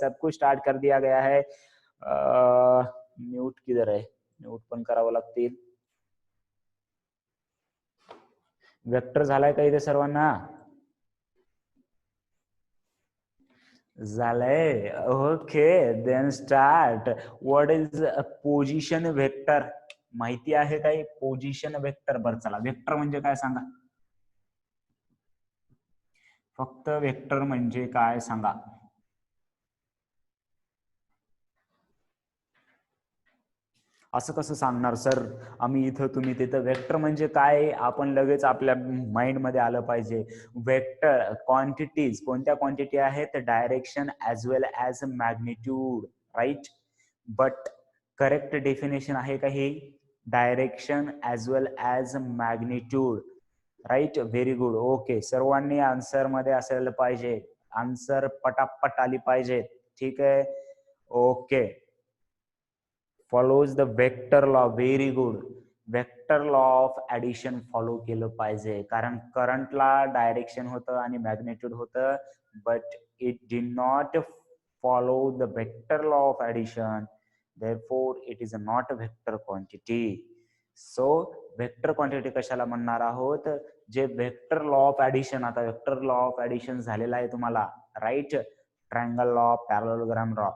सबको स्टार्ट कर दिया गया है. म्यूट किधर आहे, म्यूट पण करावं लागतील. वेक्टर झालाय का इथे सर्वांना? झालंय. Okay, then start. What is position vector? माहिती आहे काही पोझिशन वेक्टर? बरं चला, वेक्टर म्हणजे काय सांगा, फक्त वेक्टर म्हणजे काय सांगा. असं कसं सांगणार सर, आम्ही इथं तुम्ही तिथं. वेक्टर म्हणजे काय आपण लगेच आपल्या माइंड मध्ये आलं पाहिजे. वेक्टर क्वांटिटीज, कोणत्या क्वांटिटी आहेत? Direction as well as magnitude, right. But correct definition आहे का ही? Direction as well as magnitude, right. Very good. Okay, सर्वांनी आन्सर मध्ये असायला पाहिजे, आन्सर पटापट आली पाहिजे. ठीक आहे, okay. Follows the vector law. Very good. Vector law of addition follow केलं पाहिजे, कारण करंटला डायरेक्शन होतं आणि मॅग्निट्यूड होतं, but it did not follow the vector law of addition, therefore it is not a vector quantity. So vector quantity कशाला म्हणणार आहोत? जे वेक्टर लॉ ऑफ ऍडिशन, आता वेक्टर लॉ ऑफ ऍडिशन झालेला आहे तुम्हाला, right. Triangle law, parallelogram law.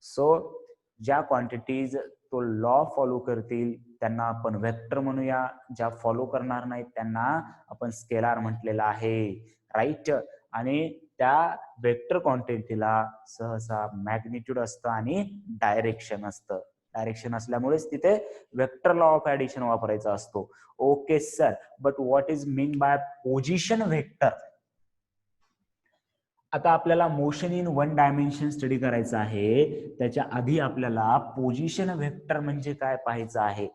So ज्या quantities तो लॉ फॉलो करतील त्यांना आपण वेक्टर म्हणूया, ज्या फॉलो करणार नाहीत त्यांना आपण स्केलार म्हटलेलं आहे, राईट. आणि त्या वेक्टर क्वांटिटीला सहसा मॅग्निट्यूड असतं आणि डायरेक्शन असतं. डायरेक्शन असल्यामुळेच तिथे वेक्टर लॉ ऑफ ऍडिशन वापरायचा असतो. Okay sir, but what is mean by position vector? आता आपल्याला motion in one dimension study करायचं आहे, त्याच्या आधी आपल्याला पोझिशन वेक्टर म्हणजे काय पाहायचं आहे.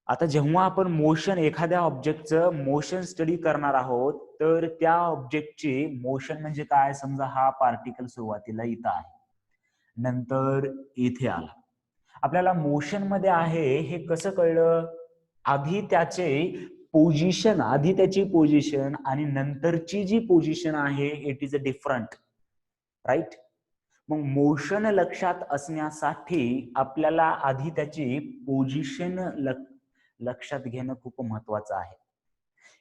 आता जेव्हा आपण मोशन, एखाद्या ऑब्जेक्टचं मोशन स्टडी करणार आहोत, तर त्या ऑब्जेक्टची मोशन म्हणजे काय? समजा हा पार्टिकल सुरुवातीला इथं आहे, नंतर इथे आला. आपल्याला मोशन मध्ये आहे हे कसं कळलं? आधी त्याची पोझिशन आणि नंतरची जी पोझिशन आहे it is a different, right. मग मोशन लक्षात असण्यासाठी आपल्याला आधी त्याची पोझिशन लक्षात घेणं खूप महत्वाचं आहे.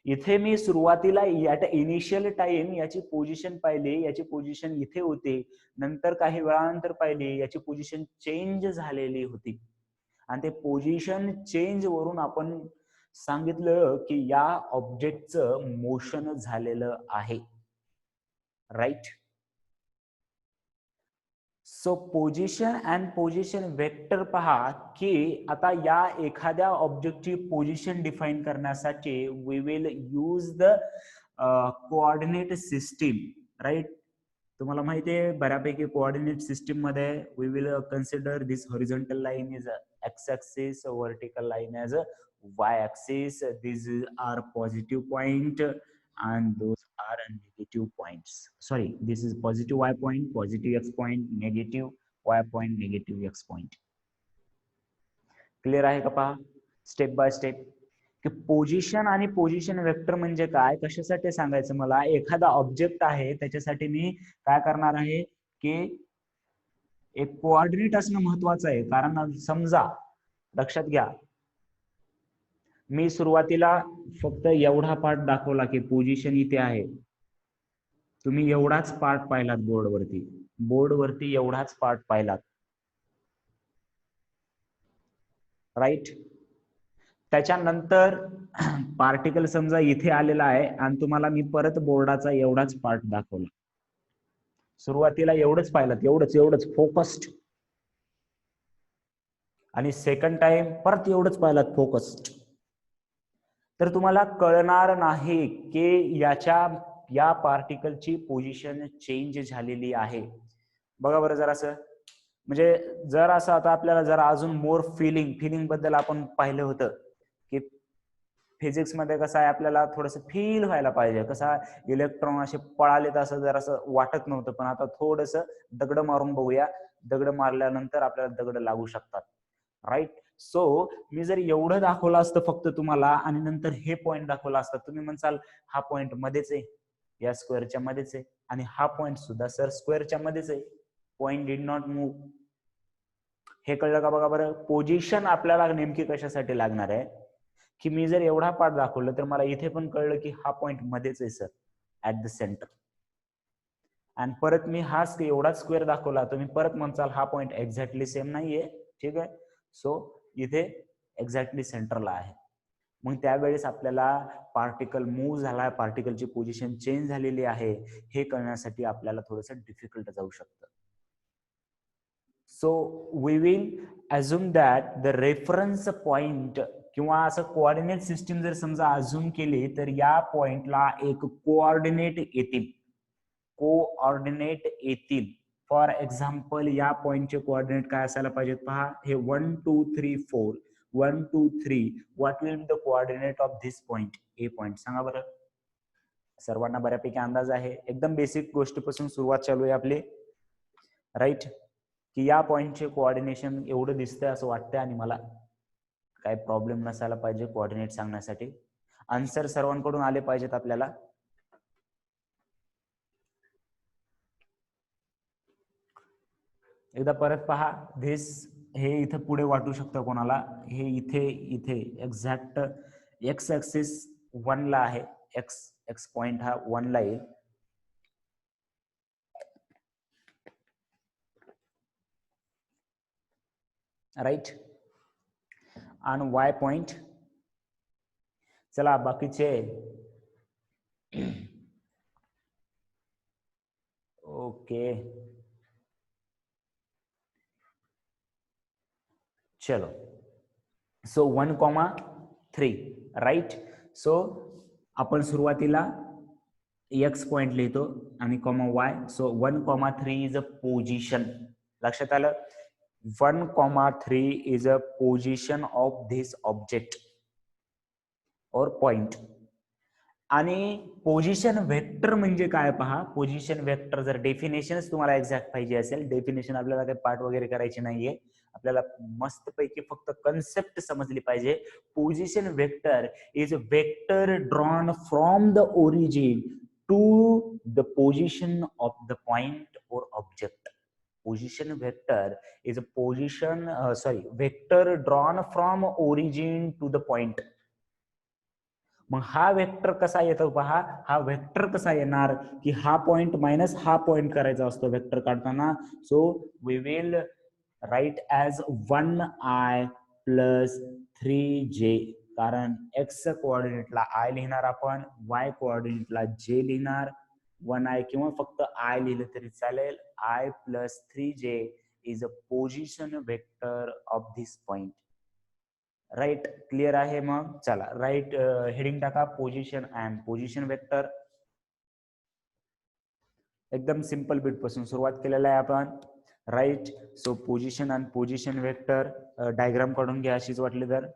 इथे मी सुरुवातीला इनिशियल टाइम याची पोझिशन पाहिली, याची पोझिशन इथे होती, नंतर काही वेळानंतर पाहिली याची पोझिशन चेंज झालेली होती, आणि ते पोझिशन चेंज वरून आपण सांगितलं की या ऑब्जेक्टचं मोशन झालेलं आहे, right. So position and position vector पहा की आता या एखाद्या ऑब्जेक्टची पोझिशन डिफाईन करण्यासाठी we will use the coordinate system, right. तुम्हाला माहिती आहे बऱ्यापैकी कोऑर्डिनेट सिस्टीम मध्ये we will consider this horizontal line is X axis, vertical line as Y axis. This are positive point and those are negative points. Sorry, this is positive y point, positive x point, negative y point, negative x point. Clear आहे का? पहा step by step की position आणि position vector म्हणजे काय, कशासाठी सांगायचं मला. एखादा ऑब्जेक्ट आहे त्याच्यासाठी मी काय करणार आहे की एक कोऑर्डिनेट असणं महत्वाचं आहे. कारण समजा लक्षात घ्या, मी सुरुवातीला फक्त एवढा पार्ट दाखवला की पोझिशन इथे आहे, तुम्ही एवढाच पार्ट पाहिलात बोर्डवरती एवढाच पार्ट पाहिलात, राईट. त्याच्यानंतर पार्टिकल समजा इथे आलेला आहे आणि तुम्हाला मी परत बोर्डाचा एवढाच पार्ट दाखवला. सुरुवातीला एवढंच पाहिलात, एवढंच फोकस्ड, आणि सेकंड टाइम परत एवढंच पाहिलात फोकस्ड, तर तुम्हाला कळणार नाही की या पार्टिकलची पोझिशन चेंज झालेली आहे. बघा बरं जरासं, म्हणजे जर असं आता आपल्याला जरा अजून मोर फिलिंग बद्दल आपण पाहिलं होतं की फिजिक्स मध्ये कसं आहे, आपल्याला थोडंसं फील व्हायला पाहिजे. कसा इलेक्ट्रॉन असे पळाले तर असं जरासं वाटत नव्हतं, पण आता थोडंसं दगड मारून बघूया, दगड मारल्यानंतर आपल्याला दगड लागू शकतात, राईट. सो मी जर एवढं दाखवलं असतं फक्त तुम्हाला आणि नंतर हे पॉइंट दाखवला असता, तुम्ही म्हणसाल हा पॉइंट मध्येच आहे, या स्क्वेअरच्या मध्येच आहे, आणि हा पॉइंट सुद्धा सर स्क्वेअरच्या मध्येच आहे. Point did not move. हे कळलं का बघा बरं. पोझिशन आपल्याला नेमकी कशासाठी लागणार आहे की मी जर एवढा पार्ट दाखवलं तर मला इथे पण कळलं की हा पॉइंट मध्येच आहे सर, ऍट द सेंटर. आणि परत मी हा एवढाच स्क्वेअर दाखवला, तुम्ही परत म्हणसाल हा पॉइंट एक्झॅक्टली सेम नाहीये. ठीक आहे. सो इथे एक्झॅक्टली सेंटरला आहे. मग त्यावेळेस आपल्याला पार्टिकल मूव्ह झाला, पार्टिकलची पोझिशन चेंज झालेली आहे हे कळण्यासाठी आपल्याला थोडंसं डिफिकल्ट जाऊ शकतं. So we will assume that the reference point किंवा असं कोऑर्डिनेट सिस्टीम जर समजा अज्युम केली तर या पॉइंटला एक कोऑर्डिनेट येतील. कोऑर्डिनेट येतील. फॉर एक्झाम्पल या पॉइंटचे कोऑर्डिनेट काय असायला पाहिजेत पहा. हे 1 2 3 4 1 2 3. What will be the coordinate of this point, A point? सांगा बरं. सर्वांना बऱ्यापैकी अंदाज आहे. एकदम बेसिक गोष्टीपासून सुरुवात चालू आहे आपली, राईट. की या पॉइंटचे कोऑर्डिनेशन एवढं दिसतंय असं वाटतंय आणि मला काही प्रॉब्लेम नसायला पाहिजे कोऑर्डिनेट सांगण्यासाठी. आन्सर सर्वांकडून आले पाहिजेत आपल्याला. एकदा परत पहा. धिस हे इथं पुढे वाटू शकतं कोणाला. हे इथे इथे एक्झॅक्ट एक्स ऍक्सिस 1 ला आहे. एक्स पॉइंट हा 1 ला येईल. राईट. आणि वाय पॉइंट. चला बाकीचे ओके. चलो. So 1,3 right. सो आपण सुरुवातीला एक्स पॉइंट लिहितो आणि comma y. So 1,3 is a position. लक्षात आलं. 1,3 is a position of this object और पॉइंट. आणि पोझिशन वेक्टर म्हणजे काय पहा. पोझिशन वेक्टर जर डेफिनेशनच तुम्हाला एक्झॅक्ट पाहिजे असेल, डेफिनेशन आपल्याला काही पार्ट वगैरे करायची नाहीये, आपल्याला मस्तपैकी फक्त कन्सेप्ट समजली पाहिजे. Position vector is a vector drawn from the origin to the position of the point or object. Position vector is a position vector drawn from origin to the point. मग हा वेक्टर कसा येतो पहा. हा vector कसा येणार की हा पॉइंट मायनस हा पॉइंट करायचा असतो वेक्टर काढताना. So we will write as 1i plus 3j. कारण एक्स कोऑर्डिनेटला आय लिहिणार आपण, वाय कोऑर्डिनेटला जे लिहिणार. 1i किंवा फक्त आय लिहिलं तरी चालेल. i plus 3j is a position vector of this point. Right. Clear आहे. मग चला राईट हेडिंग टाका पोझिशन अँड पोझिशन वेक्टर. एकदम सिंपल बिट पासून सुरुवात केलेला आहे आपण, right. So position and position vector diagram काढून घ्या अशीच वाटली तर.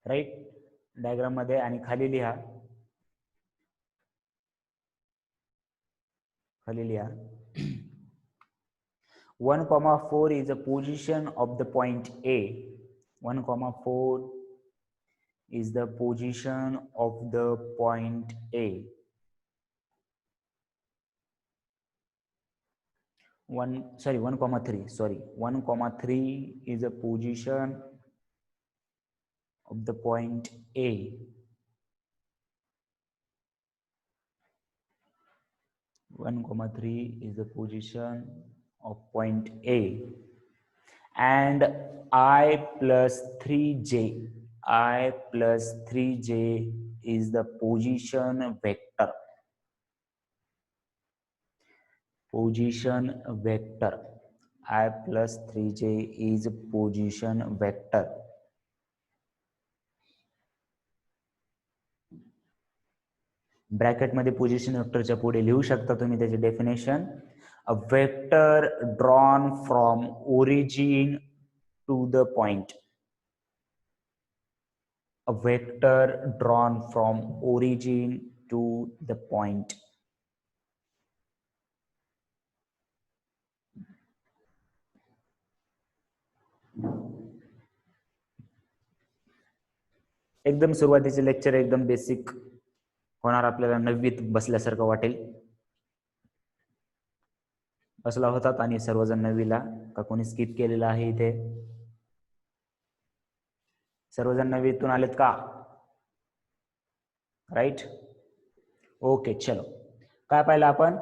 राईट. डायग्राम मध्ये आणि खाली लिहा. खाली लिहा 1,4 is a position of the point A. 1,4 is the position of the point A. 1,3 sorry 1,3 is a position of the point A. 1,3 is the position of point A, and I plus 3j, I plus 3j is the position vector. Position vector. I plus 3j is position vector. Bracket मध्ये position वेक्टरच्या पुढे लिहू शकता तुम्ही त्याचे definition. A vector drawn from origin to the point. A vector drawn from origin to the point. एकदम सुरुवातीचे lecture एकदम बेसिक होणार, आपल्याला 9वीत बसल्यासारखं वाटेल. बसला होतात आणि सर्वजण 9वीला का कोणी स्किप केलेला आहे इथे? सर्वजण 9वीतून आलेत का? राईट. ओके, चलो. काय पाहिलं आपण?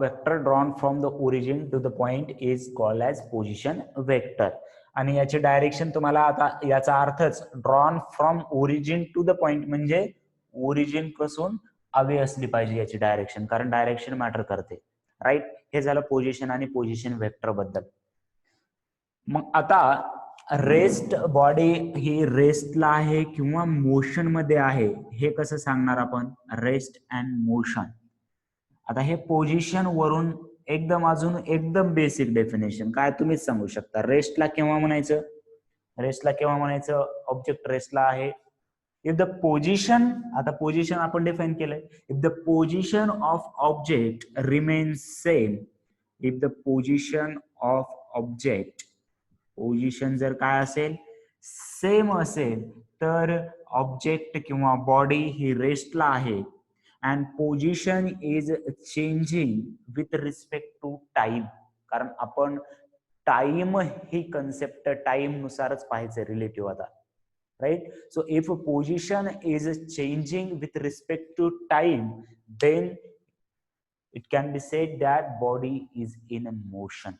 Vector drawn from the origin to the point is called as position vector. आणि याची डायरेक्शन तुम्हाला आता याचा अर्थच drawn from origin to the point म्हणजे ओरिजिन पासून अवे असली पाहिजे याची डायरेक्शन, कारण डायरेक्शन मॅटर करते. राईट. हे झालं पोझिशन आणि पोझिशन वेक्टर बद्दल. मग आता रेस्ट बॉडी ही रेस्टला आहे किंवा मोशन मध्ये आहे हे कसं सांगणार आपण? Rest and motion. आता हे पोझिशन वरून एकदम अजून एकदम बेसिक डेफिनेशन काय तुम्हीच सांगू शकता. रेस्टला केव्हा म्हणायचं? रेस्टला केव्हा म्हणायचं? ऑब्जेक्ट रेस्टला आहे इफ द पोझिशन, आता पोझिशन आपण डिफाइन केलंय, if the position of object remains same. If the position of object, position जर काय असेल? सेम असेल तर ऑब्जेक्ट किंवा बॉडी ही रेस्टला आहे. And position is changing with respect to time, कारण आपण टाइम ही कन्सेप्ट टाइम नुसारच पाहायचं रिलेटिव्ह आता. Right. So if position is changing with respect to time, then it can be said that body is in motion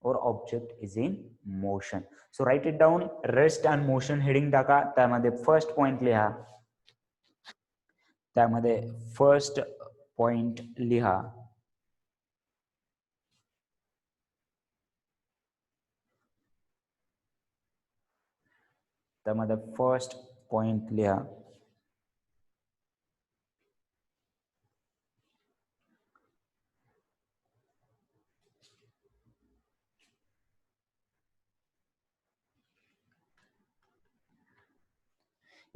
or object is in motion. So write it down. Rest and motion heading टाका. त्यामध्ये first point लिहा. त्यामध्ये first point लिहा. त्यामध्ये first point लिहा.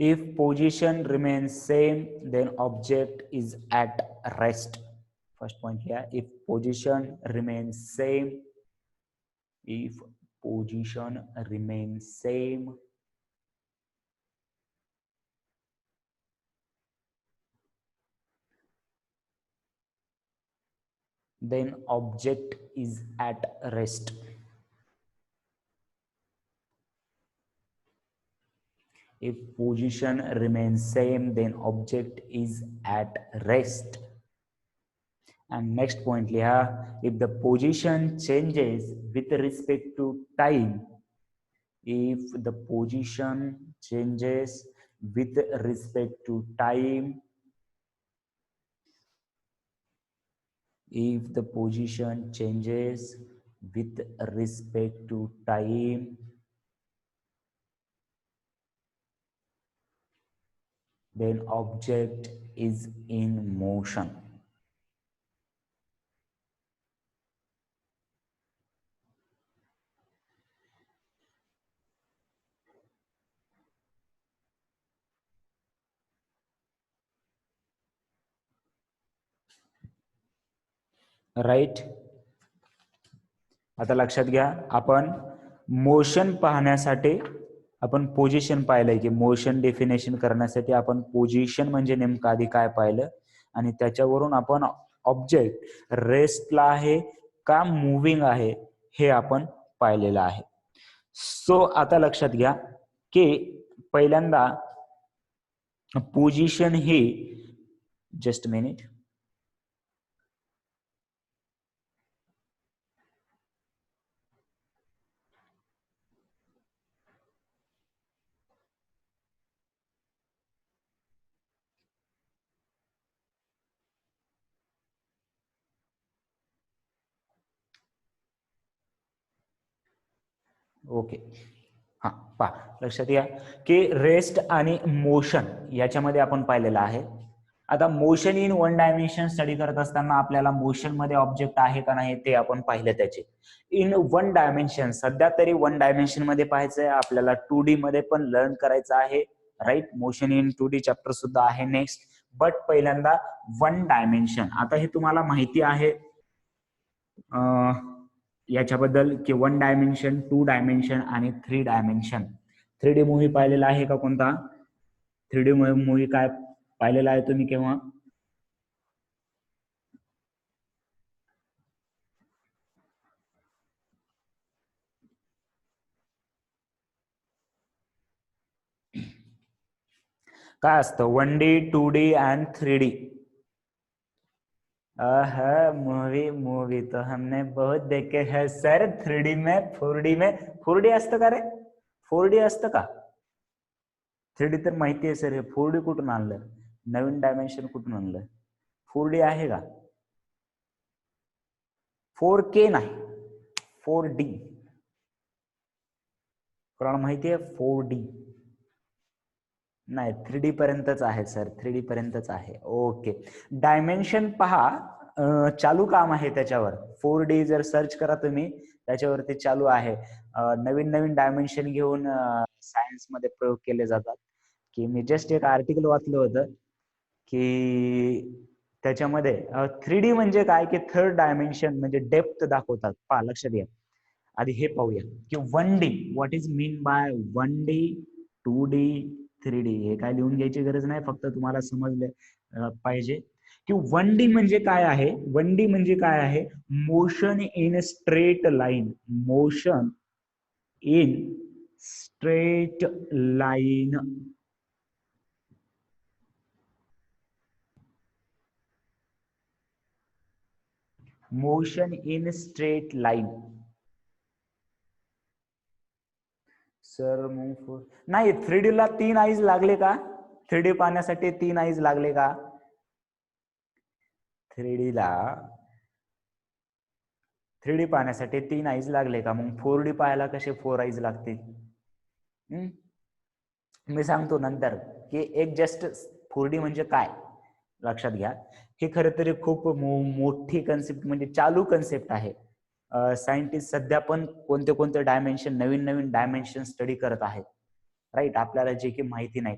If position remains same, then object is at rest. First point here. If position remains same, if position remains same, then object is at rest. If position remains same, then object is at rest. And next point liha, if the position changes with respect to time, if the position changes with respect to time, if the position changes with respect to time, then object is in motion. Right. आता लक्षात घ्या, आपण motion पाहण्यासाठी आपण position पाहिलंय की motion definition करण्यासाठी आपण पोझिशन म्हणजे नेमकं आधी काय पाहिलं आणि त्याच्यावरून आपण ऑब्जेक्ट रेस्टला आहे का मुव्हिंग आहे हे आपण पाहिलेलं आहे. सो आता लक्षात घ्या की पहिल्यांदा पोझिशन ही, जस्ट मिनिट, ओके, हा पहा लक्षात घ्या की रेस्ट आणि मोशन याच्यामध्ये आपण पाहिलेलं आहे. आता motion in one dimension study करत असताना आपल्याला मोशन मध्ये ऑब्जेक्ट आहे का नाही ते आपण पाहिलं. त्याचे इन वन डायमेन्शन सध्या तरी वन डायमेन्शन मध्ये पाहायचंय आपल्याला. 2D मध्ये पण लर्न करायचं आहे, right. Motion in 2D chapter सुद्धा आहे नेक्स्ट, बट पहिल्यांदा वन डायमेन्शन. आता हे तुम्हाला माहिती आहे याच्याबद्दल की वन डायमेन्शन, 2 डायमेन्शन आणि 3 डायमेन्शन. 3D मूवी पाहिलेला आहे का कोणता? 3D मूवी काय पाहिलेला आहे तुम्ही केव्हा? काय असतं 1D 2D and 3D? Movie तो हमने बहुत देखे है सर. 3D में 4D में 4D असतं का रे? 4D असतं का? 3D तर माहिती आहे सर. हे 4D कुठून आणलं? नवीन डायमेन्शन कुठून आणलं? 4D आहे का? 4K नाही, 4D. कोणाला माहिती आहे 4D? नाही, 3D पर्यंतच आहे सर, 3D पर्यंतच आहे. ओके, डायमेन्शन पहा चालू काम आहे त्याच्यावर. 4D जर सर्च करा तुम्ही त्याच्यावरती चालू आहे. नवीन नवीन डायमेन्शन घेऊन सायन्स मध्ये प्रयोग केले जातात. की मी जस्ट एक आर्टिकल वाचलं होतं की त्याच्यामध्ये 3D म्हणजे काय की थर्ड डायमेन्शन म्हणजे डेप्थ दाखवतात. पहा लक्षात घ्या. आधी हे पाहूया की 1D what is mean by 1D 2D 3D. हे काय लिहून घ्यायची गरज नाही, फक्त तुम्हाला समजले पाहिजे की 1D म्हणजे काय आहे. 1D म्हणजे काय आहे? Motion in straight line. Motion in straight line. Motion in straight line. Sir नाही, 3D ला 3 आईज लागले का? 3D पाहण्यासाठी 3 आईज लागले का? 3D ला 3D पाहण्यासाठी 3 आईज लागले का? मग 4D पाहायला कसे 4 आईज लागतील? मी सांगतो नंतर की एक जस्ट 4D म्हणजे काय लक्षात घ्या. हे खरं तरी खूप मोठी कन्सेप्ट म्हणजे चालू कन्सेप्ट आहे. सायंटिस्ट सध्या पण कोणते कोणते डायमेन्शन, नवीन नवीन डायमेन्शन स्टडी करत आहेत, राईट. आपल्याला जे की माहिती नाही.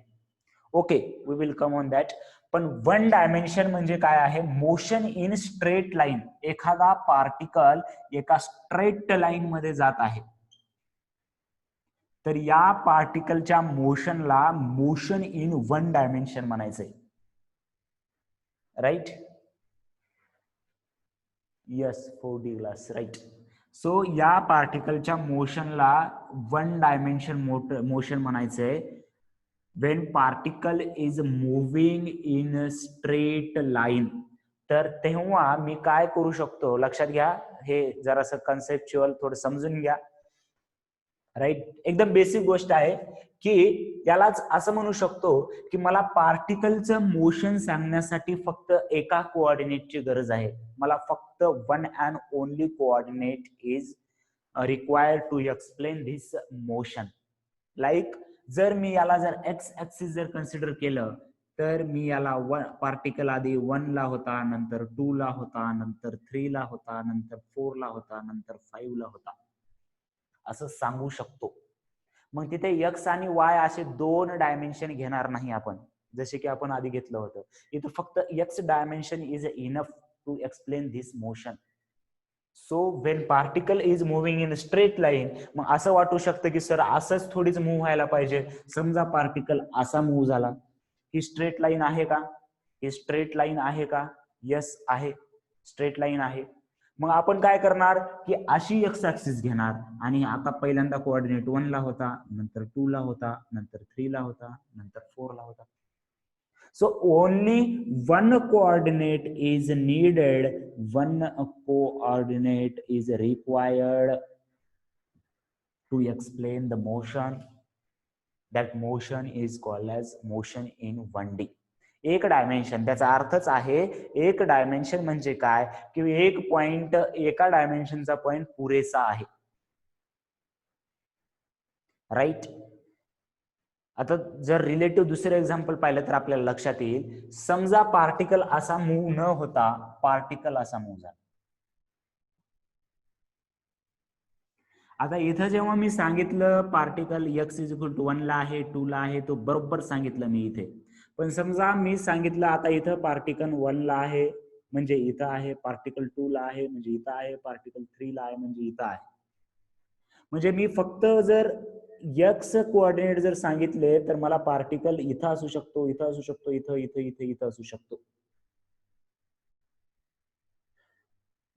Okay, we will come on that. पण वन डायमेन्शन म्हणजे काय आहे? Motion in straight line. एखादा पार्टिकल एका स्ट्रेट लाईन मध्ये जात आहे, तर या पार्टिकलच्या मोशनला मोशन इन वन डायमेन्शन म्हणायचंय, right. Yes, 4D glass, right. So या पार्टिकलच्या मोशनला वन डायमेन्शन मोशन म्हणायचंय. When particle is moving in straight line. तर तेव्हा मी काय करू शकतो लक्षात घ्या. हे जरासं कन्सेप्च्युअल थोडं समजून घ्या, राईट. एकदम बेसिक गोष्ट आहे की यालाच असं म्हणू शकतो की मला पार्टिकलचं मोशन सांगण्यासाठी फक्त एका कोऑर्डिनेटची गरज आहे. मला फक्त one and only coordinate is required to explain this motion. Like जर मी याला जर एक्स ऍक्सिस जर कन्सिडर केलं तर मी याला पार्टिकल आधी 1 ला होता, नंतर 2 ला होता, नंतर 3 ला होता, नंतर 4 ला होता, नंतर 5 ला होता, असं सांगू शकतो. मग तिथे एक्स आणि वाय असे 2 डायमेन्शन घेणार नाही आपण, जसे की आपण आधी घेतलं होतं. इथं फक्त X dimension is enough to explain this motion. So when particle is moving in straight line, मग असं वाटू शकतं की सर असंच थोडीच मूव्ह व्हायला पाहिजे. समजा पार्टिकल असा मूव्ह झाला, ही स्ट्रेट लाईन आहे का? ही स्ट्रेट लाईन आहे का? यस आहे, स्ट्रेट लाईन आहे. मग आपण काय करणार की अशी एक्स ऍक्सिस घेणार आणि आता पहिल्यांदा कोऑर्डिनेट 1 ला होता, नंतर 2 ला होता, नंतर 3 ला होता, नंतर 4 ला होता. So only one coordinate is needed, one coordinate is required to explain the motion. That motion is called as motion in 1D. एक डायमेन्शन, त्याचा अर्थच आहे एक डायमेन्शन म्हणजे काय की एक पॉइंट, एका डायमेन्शनचा पॉइंट पुरेसा आहे. राईट. आता जर रिलेटिव्ह दुसरं एक्झाम्पल पाहिलं तर आपल्याला लक्षात येईल. समजा पार्टिकल असा मूव्ह न होता पार्टिकल असा मूव्ह झाला. आता इथं जेव्हा मी सांगितलं पार्टिकल x = 1 ला आहे, 2 ला आहे, तो बरोबर सांगितलं मी इथे. पण समजा मी सांगितलं आता इथं पार्टिकल 1 ला आहे म्हणजे इथं आहे, पार्टिकल 2 ला आहे म्हणजे इथं आहे, पार्टिकल 3 ला आहे म्हणजे इथं आहे. म्हणजे मी फक्त जर x कोऑर्डिनेट जर सांगितले तर मला पार्टिकल इथं असू शकतो, इथं असू शकतो, इथं इथं इथं इथं असू शकतो.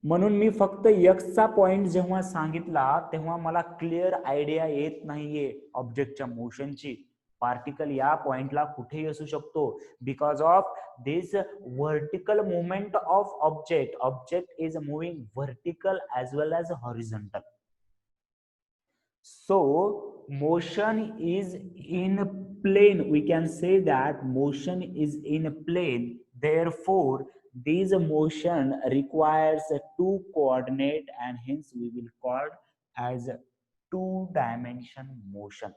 म्हणून मी फक्त एक्सचा पॉइंट जेव्हा सांगितला तेव्हा मला क्लिअर आयडिया येत नाहीये ऑब्जेक्टच्या मोशनची. पार्टिकल या पॉइंटला कुठेही असू शकतो because of this vertical movement of object. Object is moving vertical as well as horizontal. So motion is in plane. We can say that motion is in plane. Therefore, this motion requires a two coordinate and hence we will call as two-dimension motion.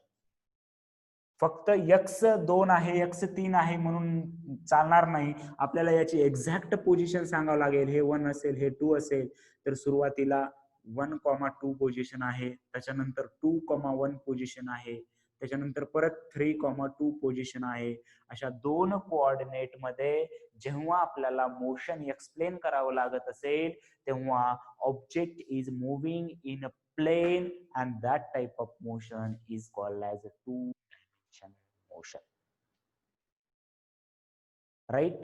फक्त x2 आहे, x3 आहे म्हणून चालणार नाही. आपल्याला याची exact position सांगावं लागेल. हे 1 असेल, हे 2 असेल तर सुरुवातीला 1,2 पोझिशन आहे, त्याच्यानंतर 2,1 पोझिशन आहे, त्याच्यानंतर परत 3,2 पोझिशन आहे. अशा दोन कोऑर्डिनेट मध्ये जेव्हा आपल्याला मोशन एक्सप्लेन करावं लागत असेल तेव्हा object is moving in a plane and that type of motion is called as a two motion. Right.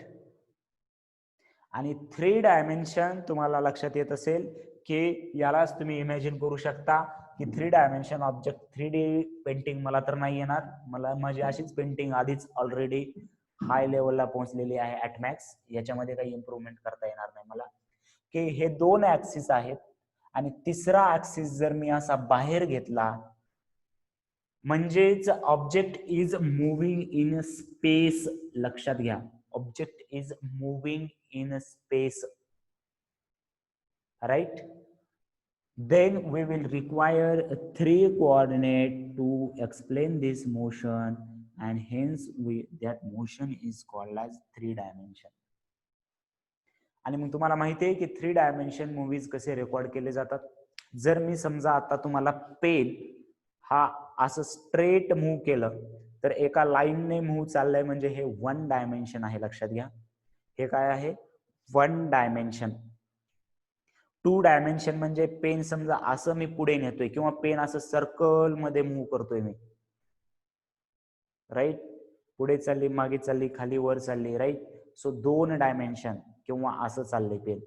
आणि 3 डायमेन्शन तुम्हाला लक्षात येत असेल की यालाच तुम्ही इमॅजिन करू शकता की 3 डायमेन्शन ऑब्जेक्ट 3D पेंटिंग मला तर नाही येणार. मला माझी अशीच पेंटिंग आधीच ऑलरेडी हाय लेवलला पोहोचलेली आहे ऍट मॅक्स. याच्यामध्ये काही इम्प्रूव्हमेंट करता येणार नाही मला. की हे 2 ऍक्सिस आहेत आणि तिसरा ऍक्सिस जर मी असा बाहेर घेतला म्हणजेच object is moving in space. लक्षात घ्या, object is moving in space. Right. Then we will require 3 coordinate to explain this motion and hence that motion is called as 3 dimension. आणि मग तुम्हाला माहिती आहे की 3 डायमेन्शन मूव्हीज कसे रेकॉर्ड केले जातात. जर मी समजा आता तुम्हाला पेन हा असं स्ट्रेट मूव्ह केलं तर एका लाईनने मूव्ह चाललंय म्हणजे हे 1 डायमेन्शन आहे. लक्षात घ्या, हे काय आहे? 1 डायमेन्शन. 2 डायमेन्शन म्हणजे पेन समजा असं मी पुढे नेतोय किंवा पेन असं सर्कल मध्ये मूव्ह करतोय मी. राईट. पुढे चालली, मागे चालली, खाली वर चालली. राईट. सो 2 डायमेन्शन किंवा असं चाललंय pen.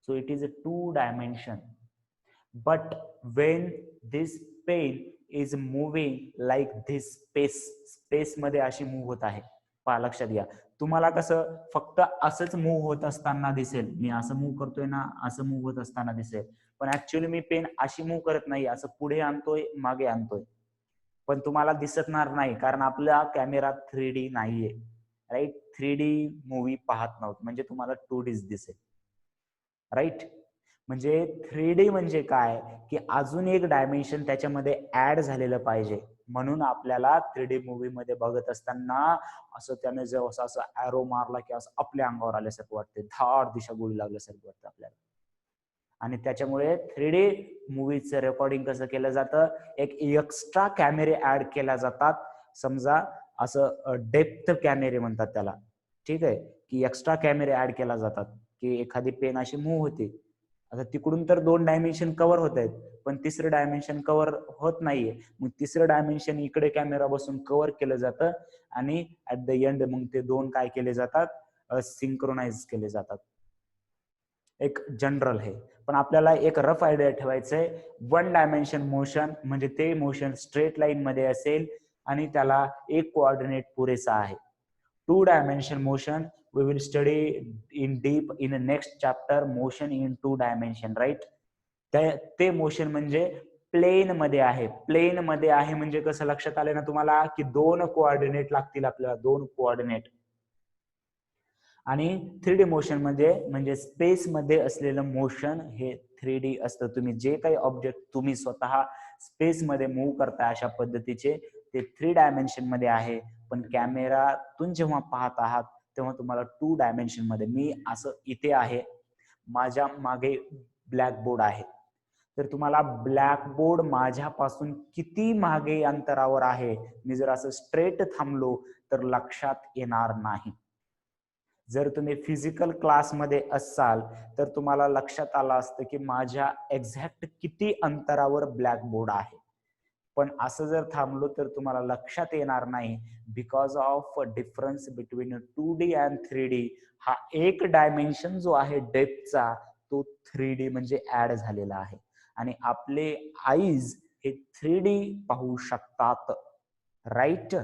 So it is a 2 dimension. But when this pen is moving like this space मध्ये अशी मूव्ह होत आहे. पहा, लक्षात घ्या. तुम्हाला कसं फक्त असंच मूव्ह होत असताना दिसेल, मी असं मूव्ह करतोय ना, असं मूव्ह होत असताना दिसेल. पण ऍक्च्युअली मी पेन अशी मूव्ह करत नाही, असं पुढे आणतोय, मागे आणतोय. पण तुम्हाला दिसणार नाही कारण आपला कॅमेरा 3D नाहीये. राईट. 3D मूव्ही पाहत नव्हत म्हणजे तुम्हाला 2Dच दिसेल. राईट. म्हणजे 3D म्हणजे काय की अजून एक डायमेन्शन त्याच्यामध्ये ऍड झालेलं पाहिजे. म्हणून आपल्याला 3D मूव्ही मध्ये बघत असताना असं त्याने जेव्हा असं ऍरो मारला की असं आपल्या अंगावर आल्यासारखं वाटते, धाड दिशा गोळी लागल्यासारखं वाटतं आपल्याला. आणि त्याच्यामुळे 3D मूव्हीचं रेकॉर्डिंग कसं केलं जातं, एक एक्स्ट्रा कॅमेरे ऍड केल्या जातात. समजा असं डेप्थ कॅमेरे म्हणतात त्याला. ठीक आहे, की एक्स्ट्रा कॅमेरे ऍड केला जातात की एखादी पेन अशी मूव्ह होते. आता तिकडून तर 2 डायमेन्शन कव्हर होत आहेत पण तिसरं डायमेन्शन कव्हर होत नाहीये. मग तिसरं डायमेन्शन इकडे कॅमेरा बसून कव्हर केलं जातं आणि ऍट द एंड मग ते 2 काय केले जातात, सिंक्रोनाइज केले जातात. एक जनरल आहे. पण आपल्याला एक रफ आयडिया ठेवायचंय. 1 डायमेन्शन मोशन म्हणजे ते मोशन स्ट्रेट लाईन मध्ये असेल आणि त्याला एक कोऑर्डिनेट पुरेसा आहे. 2 dimension motion we will study in deep in the next chapter, motion in 2 dimension. Right. ते मोशन म्हणजे प्लेन मध्ये आहे. प्लेन मध्ये आहे म्हणजे कसं लक्षात आलं ना तुम्हाला की 2 कोऑर्डिनेट लागतील आपल्याला, 2 कोऑर्डिनेट. आणि 3D मोशन मध्ये म्हणजे स्पेस मध्ये असलेलं मोशन हे 3D असतं. तुम्ही जे काही ऑब्जेक्ट तुम्ही स्वतः स्पेस मध्ये मूव्ह करताय अशा पद्धतीचे ते 3 डायमेन्शन मध्ये आहे. पण कॅमेरातून जेव्हा पाहत आहात तेव्हा तुम्हाला 2 डायमेन्शन मध्ये, मी असं इथे आहे, माझ्या मागे ब्लॅकबोर्ड आहे, तर तुम्हाला ब्लॅकबोर्ड माझ्यापासून किती मागे अंतरावर आहे, मी जर असं स्ट्रेट थांबलो तर लक्षात येणार नाही. जर तुम्ही फिजिकल क्लासमध्ये असाल तर तुम्हाला लक्षात आलं असतं की माझ्या एक्झॅक्ट किती अंतरावर ब्लॅकबोर्ड आहे. पण असं जर थांबलो तर तुम्हाला लक्षात येणार नाही, because of difference between 2D and 3D. हा एक डायमेन्शन जो आहे डेप्थचा तो 3D म्हणजे ऍड झालेला आहे. आणि आपले आईज हे 3D पाहू शकतात, राईट,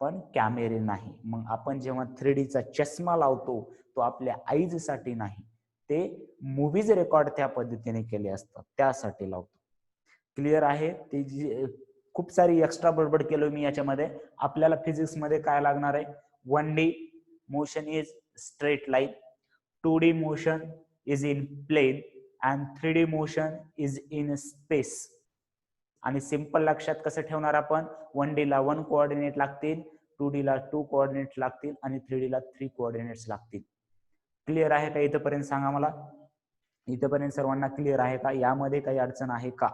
पण कॅमेरे नाही. मग आपण जेव्हा 3Dचा चष्मा लावतो तो आपल्या आईज साठी नाही, ते मूव्हीज रेकॉर्ड त्या पद्धतीने केले असतात त्यासाठी लावतो. क्लिअर आहे? ती जी खूप सारी एक्स्ट्रा बडबड केलो मी याच्यामध्ये. आपल्याला फिजिक्स मध्ये काय लागणार आहे? 1D motion is straight line, 2D motion is in plane and 3D motion is in space. आणि सिंपल लक्षात कसं ठेवणार आपण? 1D ला 1 कोऑर्डिनेट लागतील, 2D ला 2 कोऑर्डिनेट लागतील आणि 3D ला 3 कोऑर्डिनेट्स लागतील. क्लिअर आहे का इथपर्यंत? सांगा मला, इथपर्यंत सर्वांना क्लिअर आहे का? यामध्ये काही अडचण आहे का?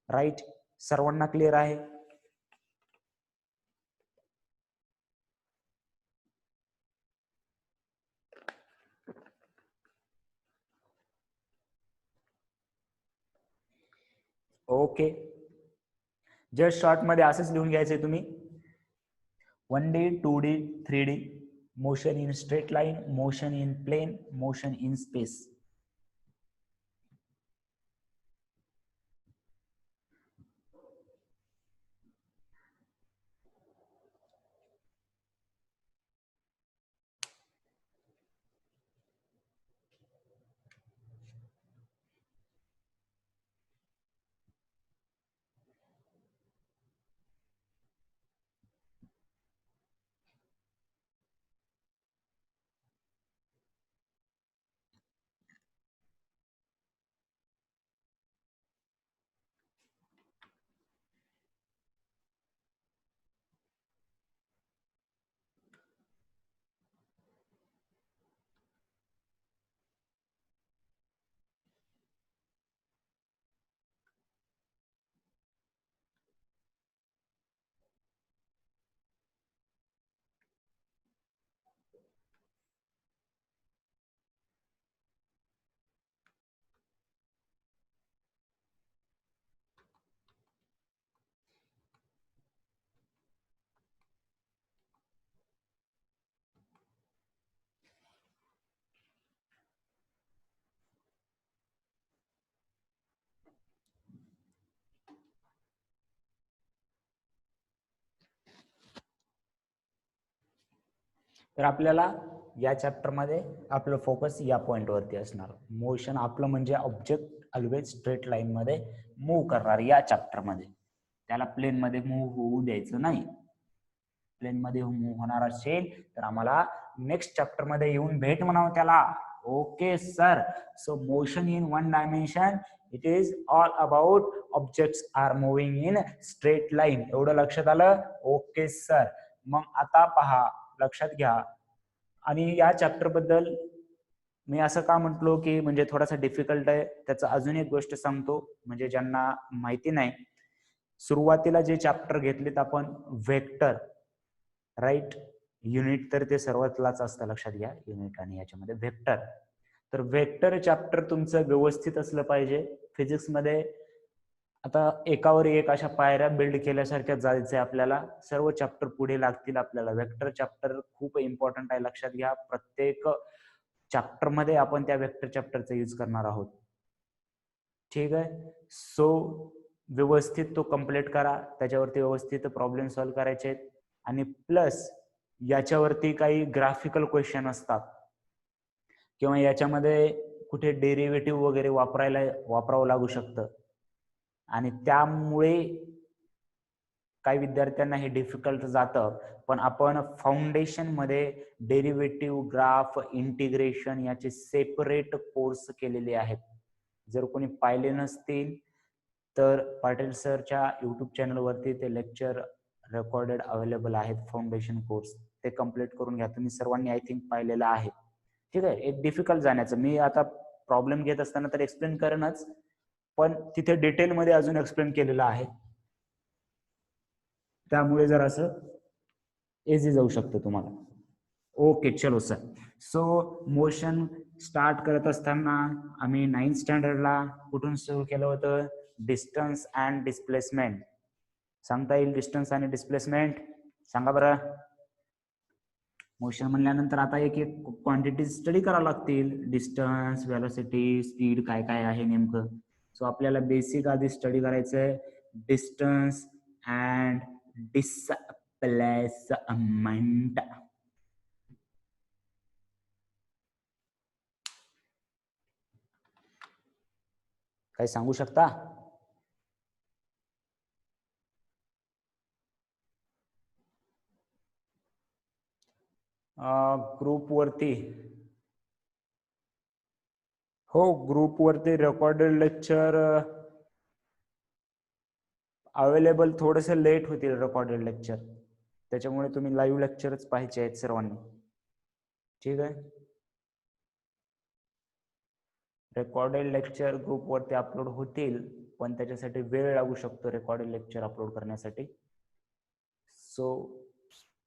राईट, सर्वांना क्लिअर आहे? ओके, जस्ट शॉर्ट मध्ये असंच लिहून घ्यायचंय तुम्ही. 1D, 2D, 3D, motion in straight line, motion in plane, motion in space. तर आपल्याला या चॅप्टर मध्ये आपलं फोकस या पॉइंट वरती असणार. मोशन आपलं म्हणजे ऑब्जेक्ट ऑलवेज स्ट्रेट लाईन मध्ये मूव्ह करणार या चॅप्टर मध्ये, त्याला प्लेन मध्ये मूव्ह होऊ द्यायचं नाही. प्लेन मध्ये मूव्ह होणार असेल तर आम्हाला नेक्स्ट चॅप्टर मध्ये येऊन भेट म्हणावं त्याला. Okay sir, so motion in 1 dimension it is all about objects are moving in straight line. एवढं लक्षात आलं? Okay sir. मग आता पहा, लक्षात घ्या. आणि या चॅप्टर बद्दल मी असं का म्हटलो की म्हणजे थोडासा डिफिकल्ट आहे, त्याचं अजून एक गोष्ट सांगतो म्हणजे ज्यांना माहिती नाही. सुरुवातीला जे चॅप्टर घेतलेत आपण वेक्टर, राईट, युनिट तर ते सर्वातलाच असतं, लक्षात घ्या, युनिट आणि याच्यामध्ये वेक्टर. तर वेक्टर चॅप्टर तुमचं व्यवस्थित असलं पाहिजे. फिजिक्स मध्ये आता एकावर एक अशा पायऱ्या बिल्ड केल्यासारख्या जायचंय आपल्याला. सर्व चॅप्टर पुढे लागतील आपल्याला. वेक्टर चॅप्टर खूप इम्पॉर्टंट आहे, लक्षात घ्या. प्रत्येक चॅप्टर मध्ये आपण त्या वेक्टर चॅप्टरचा यूज करणार आहोत. ठीक आहे, सो व्यवस्थित तो कम्प्लीट करा, त्याच्यावरती व्यवस्थित प्रॉब्लेम सॉल्व्ह करायचे आहेत. आणि प्लस याच्यावरती काही ग्राफिकल क्वेश्चन असतात किंवा याच्यामध्ये कुठे डेरिव्हेटिव्ह वगैरे वापरावं लागू शकतं आणि त्यामुळे काही विद्यार्थ्यांना हे डिफिकल्ट जातं. पण आपण फाउंडेशन मध्ये डेरिव्हेटिव्ह, ग्राफ, इंटिग्रेशन याचे सेपरेट कोर्स केलेले आहेत. जर कोणी पाहिले नसतील तर पाटील सरच्या युट्यूब चॅनलवरती ते लेक्चर रेकॉर्डेड अवेलेबल आहेत, फाउंडेशन कोर्स, ते कम्प्लीट करून घ्या. तुम्ही सर्वांनी आय थिंक पाहिलेलं आहे. ठीक आहे. एक डिफिकल्ट जाण्याचं, मी आता प्रॉब्लेम घेत असताना तर एक्सप्लेन करेनच, पण तिथे डिटेलमध्ये अजून एक्सप्लेन केलेलं आहे, त्यामुळे जर असं इझी जाऊ शकतं तुम्हाला. ओके, चलो सर. सो मोशन स्टार्ट करत असताना आम्ही 9th स्टँडर्डला कुठून सुरू केलं होतं? Distance and displacement. सांगता येईल डिस्टन्स आणि डिस्प्लेसमेंट? सांगा बरं. मोशन म्हणल्यानंतर आता एक एक क्वांटिटी स्टडी करावं लागतील. डिस्टन्स, व्हेलॉसिटी, स्पीड, काय काय आहे नेमकं. सो आपल्याला बेसिक आधी स्टडी करायचंय डिस्टन्स अँड डिस्प्लेसमेंट. काय सांगू शकता? ग्रुप वरती, हो, ग्रुप वरती रेकॉर्डेड लेक्चर अवेलेबल थोडेसे लेट होतील रेकॉर्डेड लेक्चर, त्याच्यामुळे तुम्ही लाईव्ह लेक्चरच पाहायचे आहेत सर्वांनी. ठीक आहे. रेकॉर्डेड लेक्चर ग्रुप वरती अपलोड होतील, पण त्याच्यासाठी वेळ लागू शकतो रेकॉर्डेड लेक्चर अपलोड करण्यासाठी. So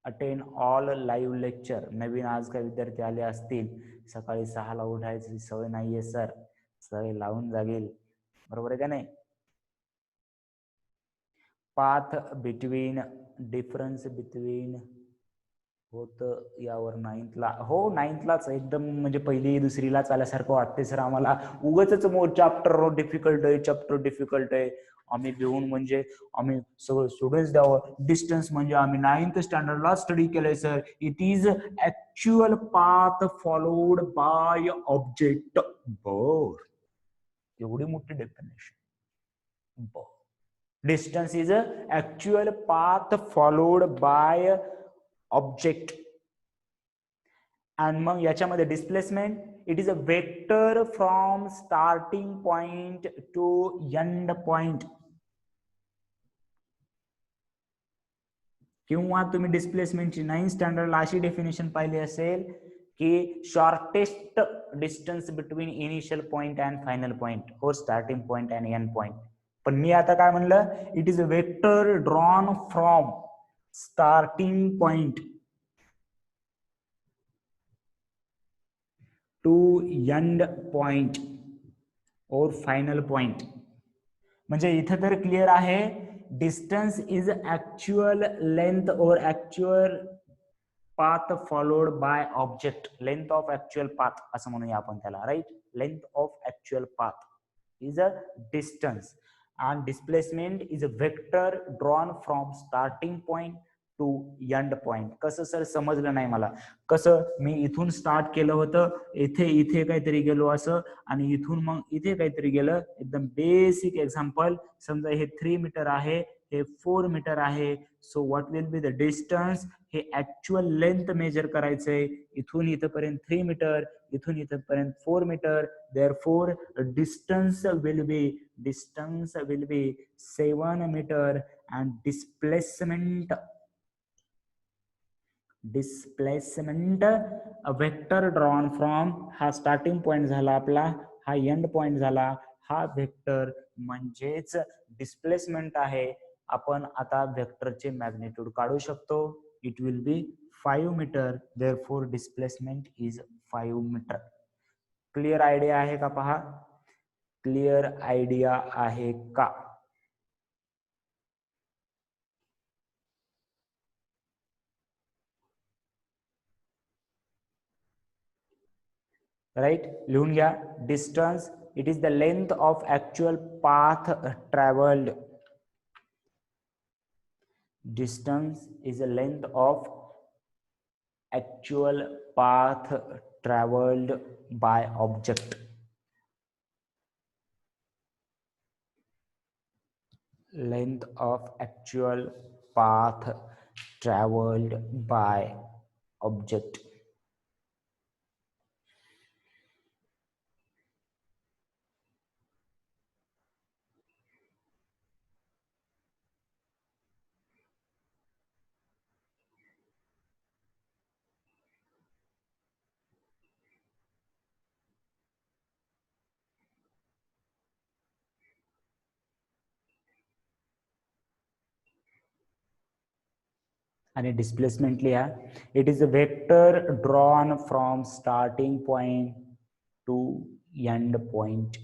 attend all live lecture. नवीन आज काही विद्यार्थी आले असतील, सकाळी 6ला उठायची सवय नाहीये सर, सवय लावून जागेल, बरोबर आहे का नाही? पाथ बिटवीन, डिफरन्स बिटवीन होत यावर 9thला, हो 9thलाच एकदम, म्हणजे पहिली दुसरीलाच आल्यासारखं वाटते सर आम्हाला. उगाचच चॅप्टर डिफिकल्ट आहे, चॅप्टर डिफिकल्ट आहे आम्ही घेऊन, म्हणजे आम्ही सगळं स्टुडंट्स द्यावं. डिस्टन्स म्हणजे आम्ही 9th स्टँडर्डला स्टडी केलंय sir. It is actual path followed by object. बर, एवढी मोठी डेफिनेशन. बर, distance is a actual path followed by object. आणि मग याच्यामध्ये displacement, it is a vector from starting point to end point. किंवा तुम्ही डिस्प्लेसमेंटची 9th स्टँडर्डला अशी डेफिनेशन पाहिली असेल की shortest distance between initial point and final point, और starting point and end point. पण मी आता काय म्हणलं, it is a vector drawn from starting point to end point और फायनल पॉइंट. म्हणजे इथं तर क्लिअर आहे, डिस्टन्स इज ऍक्च्युअल लेंथ और actual path followed by object. Length of actual path असं म्हणूया आपण त्याला, right? Length of actual path is a distance and displacement is a vector drawn from starting point to end point. कसं sir समजलं नाही मला. कसं, मी इथून स्टार्ट केलं होतं, इथे काहीतरी गेलो असं, आणि इथून मग इथे काहीतरी गेलं. एकदम बेसिक एक्झाम्पल, समजा हे 3 मीटर आहे, हे 4 मीटर आहे. So what will be the distance? हे ऍक्च्युअल लेंथ मेजर करायचंय. इथून इथपर्यंत 3 मीटर, इथून इथपर्यंत 4 metre. Therefore distance will be 7 meter and displacement a vector drawn from, हा स्टार्टिंग पॉइंट झाला आपला, हा एंड पॉइंट झाला, हा व्हेक्टर म्हणजेच डिस्प्लेसमेंट आहे. आपण आता व्हेक्टरचे मॅग्निट्यूड काढू शकतो. It will be 5 metre. Therefore displacement is 5 metre. Clear idea आहे का? पहा, क्लिअर आयडिया आहे का? राईट, लिहून घ्या. Distance, it is the length of actual path travelled. Distance is the length of actual path travelled by object. Length of actual path traveled by object. आणि displacement लिहा. It is a vector drawn from starting point to end point.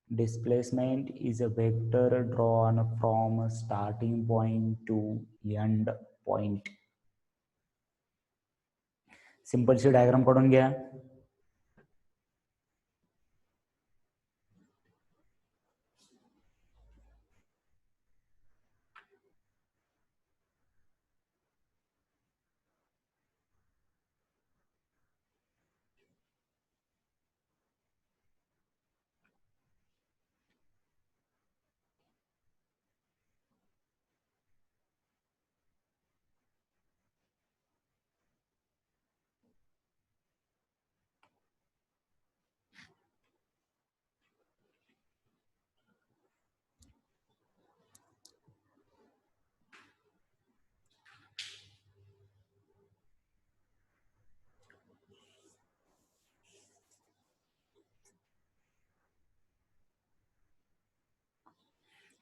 Displacement is a vector drawn from starting point to end point. Simple सी diagram काढून घ्या.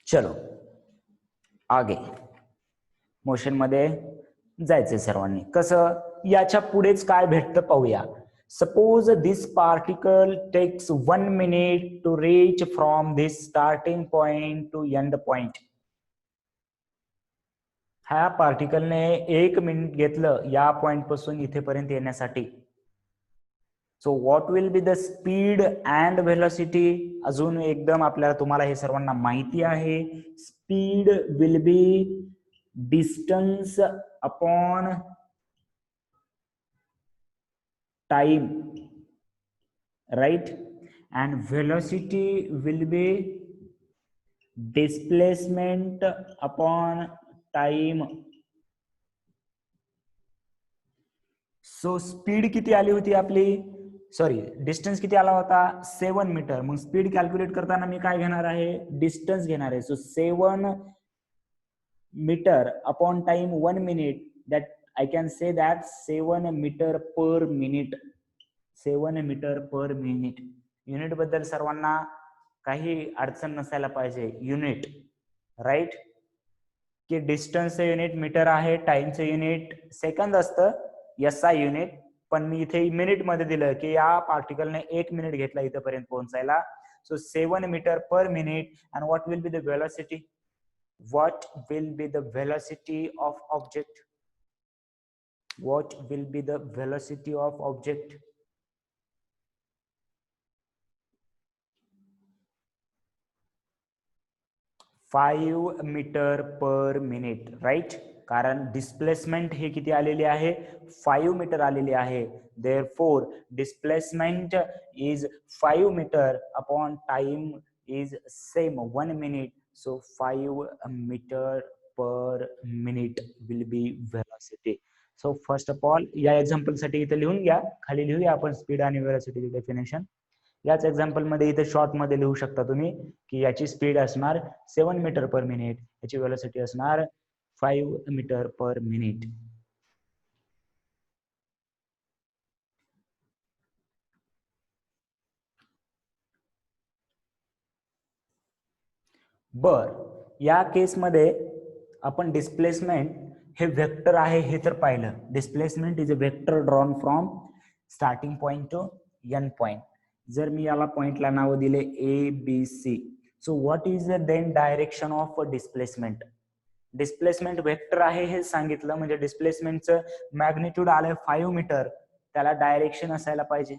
चलो आगे motion मध्ये जायचंय सर्वांनी. कसं याच्या पुढेच काय भेटतं पाहूया. Suppose this particle takes 1 minute to reach from this starting point to end point. ह्या पार्टिकलने 1 मिनिट घेतलं या पॉइंट पासून इथेपर्यंत येण्यासाठी. So what will be the speed and velocity. अजून एकदम आपल्याला तुम्हाला हे सर्वांना माहिती आहे. Speed will be distance upon time, right, and velocity will be displacement upon time. So speed किती आली होती आपली, सॉरी डिस्टन्स किती आला होता 7 मीटर. मग स्पीड कॅल्क्युलेट करताना मी काय घेणार आहे, डिस्टन्स घेणार आहे. So 7 metre upon time 1 minute, that I can say that 7 metre per minute. 7 metre per minute. Unit बद्दल सर्वांना काही अडचण नसायला पाहिजे. युनिट, राईट, की डिस्टन्सचं युनिट मीटर आहे, टाइमचं युनिट सेकंद असतं, SI युनिट. पण मी इथे मिनिट मध्ये दिलं की या पार्टिकलने 1 मिनिट घेतला इथपर्यंत पोहोचायला. So 7 metre per minute. And what will be the velocity, what will be the velocity of object, what will be the velocity of object. Five metre per minute, right. कारण displacement हे किती आलेली आहे 5 metre आलेली आहे. Therefore displacement is 5 metre upon time is same 1 minute. So 5 meter per minute will be velocity. So first of all या example साठी इथे लिहून घ्या, खाली लिहूया आपण स्पीड आणि वेलोसिटीची डेफिनेशन. याच एक्झाम्पल मध्ये इथे शॉर्ट मध्ये लिहू शकता तुम्ही की याची स्पीड असणार 7 मीटर पर मिनिट, याची वेलोसिटी असणार 5 मीटर पर मिनिट. बर, या केसमध्ये आपण डिस्प्लेसमेंट हे वेक्टर आहे हे तर पाहिलं. Displacement is a vector drawn from starting point to end point. जर मी याला पॉइंटला नाव दिले ABC, so what is then direction of displacement. Displacement vector आहे हे सांगितलं म्हणजे डिस्प्लेसमेंटचं मॅग्निट्यूड आलंय 5 मीटर, त्याला डायरेक्शन असायला पाहिजे.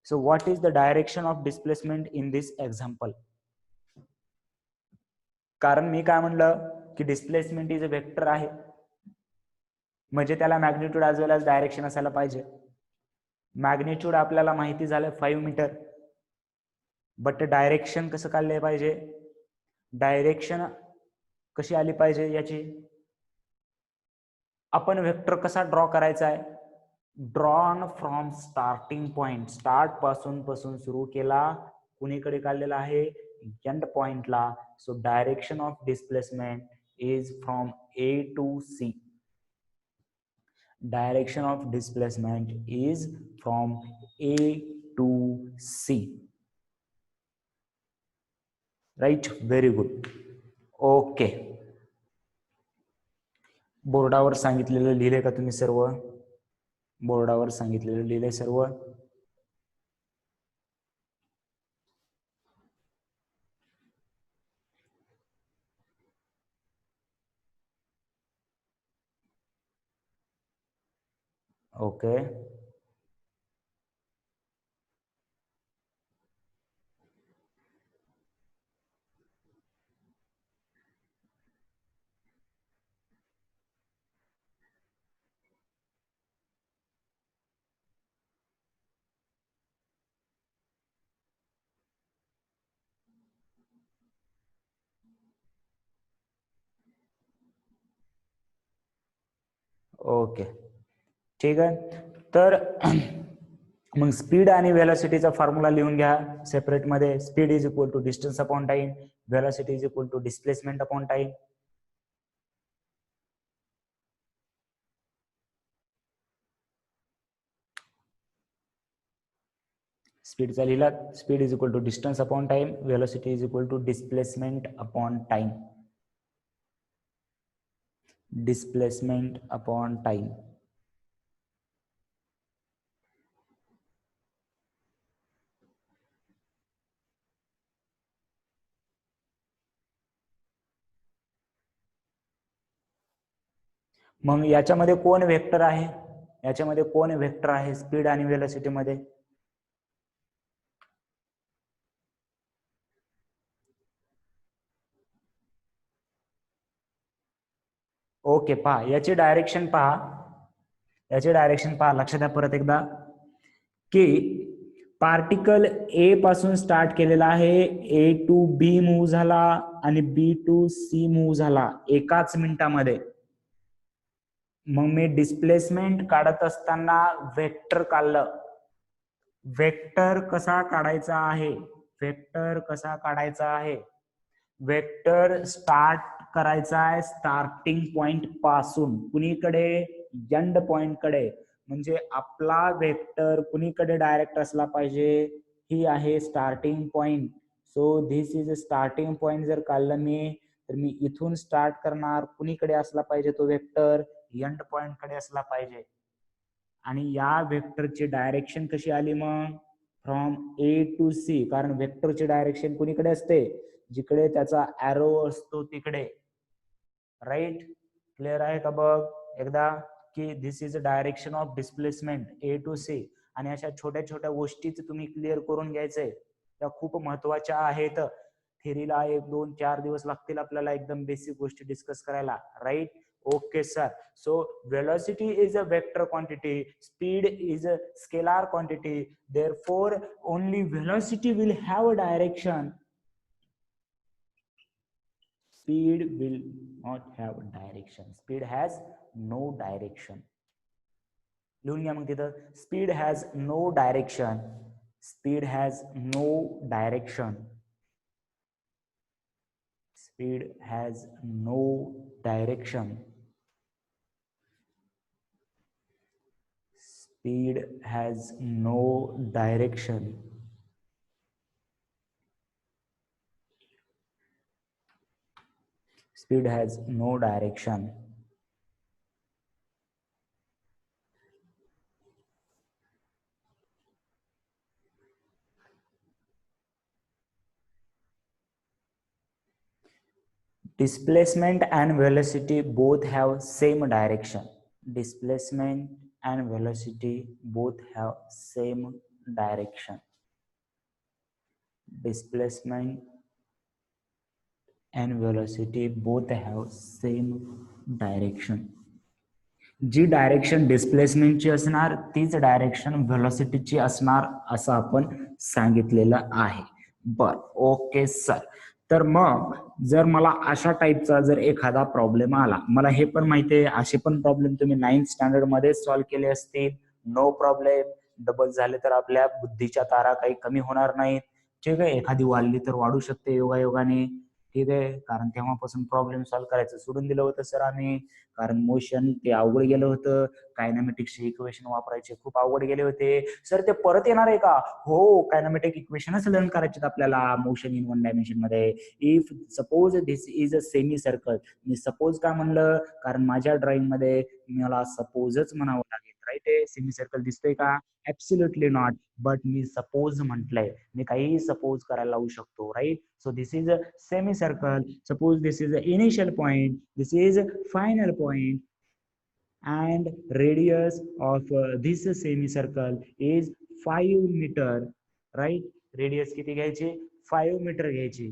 So what is the direction of displacement in this example. कारण मी काय म्हणलं की डिस्प्लेसमेंट इज अ वेक्टर आहे म्हणजे त्याला मॅग्निट्यूड ॲज वेल ॲज डायरेक्शन असायला पाहिजे. मॅग्निट्यूड आपल्याला माहिती झालं 5 मीटर, बट डायरेक्शन कसं काढले पाहिजे, डायरेक्शन कशी आली पाहिजे याची. आपण वेक्टर कसा ड्रॉ करायचा आहे, drawn from starting point, start पासून सुरू केला, कुणीकडे काढलेला आहे एंड पॉइंटला. So direction of displacement is from A to C. Direction of displacement is from A to C. Right? Very good. Okay. बोर्डावर सांगितलेलं लिहिले का तुम्ही सर्व? बोर्डावर सांगितलेलं लिहिले सर्व? ओके. ओके, ठीक आहे. तर मग स्पीड आणि व्हेलॉसिटीचा फॉर्म्युला लिहून घ्या सेपरेट मध्ये. Speed is equal to distance upon time, velocity is equal to displacement upon time. स्पीडचा लिहिला, speed is equal to distance upon time, velocity is equal to displacement upon time. Displacement upon time. मग याच्यामध्ये कोण vector आहे? याच्यामध्ये कोण vector आहे speed आणि व्हेलॉसिटी मध्ये? ओके, पहा याची डायरेक्शन पहा, याची डायरेक्शन पहा. लक्षात द्या परत एकदा की पार्टिकल ए पासून स्टार्ट केलेला आहे, ए टू बी मूव्ह झाला आणि बी टू सी मूव्ह झाला एकाच मिनिटामध्ये. मग मी डिस्प्लेसमेंट काढत असताना वेक्टर काढलं. वेक्टर कसा काढायचा आहे? वेक्टर कसा काढायचा आहे? वेक्टर स्टार्ट करायचा आहे स्टार्टिंग पॉइंट पासून कुणीकडे? एंड पॉइंट कडे. म्हणजे आपला वेक्टर कुणीकडे डायरेक्ट असला पाहिजे? ही आहे starting point. So this is a starting point. जर काढलं मी तर मी इथून स्टार्ट करणार, कुणीकडे असला पाहिजे तो वेक्टर? एंड पॉइंट कडे असला पाहिजे. आणि या वेक्टरची डायरेक्शन कशी आली मग? From A to C. कारण वेक्टरची डायरेक्शन कुणीकडे असते? जिकडे त्याचा ॲरो असतो तिकडे. राईट? क्लिअर आहे का बघ एकदा की this is a direction of displacement A to C. आणि अशा छोट्या छोट्या गोष्टीच तुम्ही क्लिअर करून घ्यायचंय, त्या खूप महत्वाच्या आहेत. थेरीला 1-2-4 दिवस लागतील आपल्याला एकदम बेसिक गोष्टी डिस्कस करायला. Right? Okay, sir. So velocity is a vector quantity, speed is a scalar quantity. Therefore, only velocity will have a direction. Speed will not have a direction. Speed has no direction. लिहून घ्या मग तिथं, speed has no direction. Speed has no direction. Speed has no direction. Speed has no direction. Speed has no direction. Displacement and velocity both have same direction. Displacement and velocity both have same direction. Displacement and velocity both have same direction. जी direction डिस्प्लेसमेंटची असणार तीच direction व्हेलॉसिटीची असणार असं आपण सांगितलेलं आहे. बर, ओके सर. तर मग जर मला अशा टाईपचा जर एखादा प्रॉब्लेम आला, मला हे पण माहिती आहे असे पण प्रॉब्लेम तुम्ही 9th स्टँडर्ड मध्ये सॉल्व्ह केले असतील, नो प्रॉब्लेम. डबल झाले तर आपल्या बुद्धीच्या तारा काही कमी होणार नाहीत. ठीक आहे, एखादी वाढली तर वाढू शकते योगायोगाने. ठीक आहे, कारण तेव्हापासून प्रॉब्लेम सॉल्व्ह करायचं सोडून दिलं होतं सर आम्ही, कारण मोशन ते अवघड गेलं होतं. कायनामेटिक्सचे इक्वेशन वापरायचे खूप अवघड गेले होते. सर ते परत येणार आहे का? हो, कायनामेटिक इक्वेशनच लर्न करायचे आपल्याला मोशन इन वन डायमेन्शन मध्ये. If suppose this is a semi circle, me suppose का म्हणलं, कारण माझ्या ड्रॉइंग मध्ये मला सपोजच म्हणावं लागेल, राईट आहे. सेमी सर्कल दिसतोय का? Absolutely not, but me suppose म्हटलंय, मी काहीही सपोज करायला लावू शकतो, right. So this is a semicircle. Suppose this is the initial point, this is final point, and radius of this semicircle is 5 meter, right. Radius किती घ्यायची? 5 metre घ्यायची.